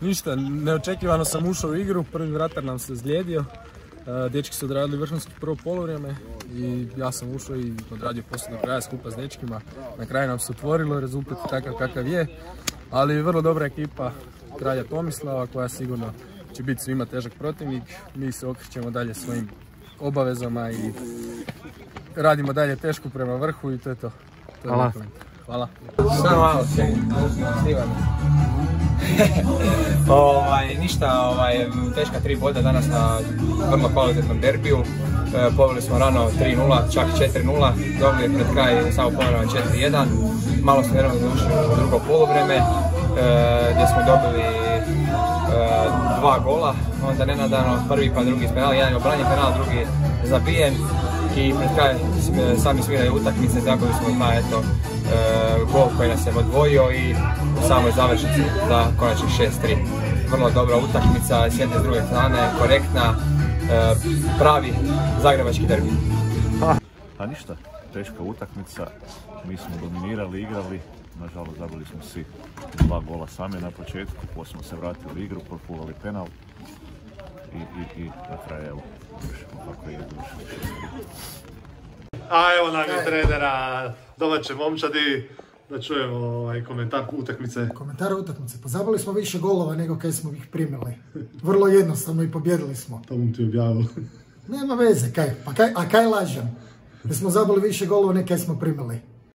Ništa, neočekivano sam ušao u igru, prvi vratar nam se ozlijedio. Dečki su odradili vrhunski prvo polovrijeme i ja sam ušao i odradio poslije do kraja skupa s dečkima. Na kraju nam se otvorilo, rezultat je takav kakav je, ali vrlo dobra ekipa Kralja Tomislava koja sigurno će biti svima težak protivnik. Mi se okrećemo dalje svojim obavezama i radimo dalje teško prema vrhu i to je to. Hvala. Hvala. Samo malo snimamo. Ništa, teška 3 boda danas na vrlo kvalitetnom derbiju. Poveli smo rano 3-0, čak 4-0, dobili pred kraj samo povremeno 4-1. Malo smo nervozno ušli u drugo poluvreme gdje smo dobili 2 gola, onda nenadano prvi pa drugi s penala, jedan je obranjen penal, drugi zabijen i pred kraj sami sviraju utakmice, zabili smo gol koji nas je odvojio i u samoj završnici za konačnih 6-3. Vrlo dobra utakmica, s jedne s druge strane, korektna, pravi zagrebački derbi. Pa ništa, teška utakmica, mi smo dominirali, igrali, nažalost zabili smo si 2 gola sami na početku, poslije smo se vratili u igru, profulali penal i na kraju evo, završimo kako je završeno. A evo nam je trenera, domaće momčadi, da čujemo komentar utakmice. Komentar utakmice, pa zabili smo više golova nego kaj smo ih primili. Vrlo jednostavno i pobjedili smo. To bom ti objavio. Nema veze, kaj, a kaj lažem? Da smo zabili više golova nego kaj smo primili.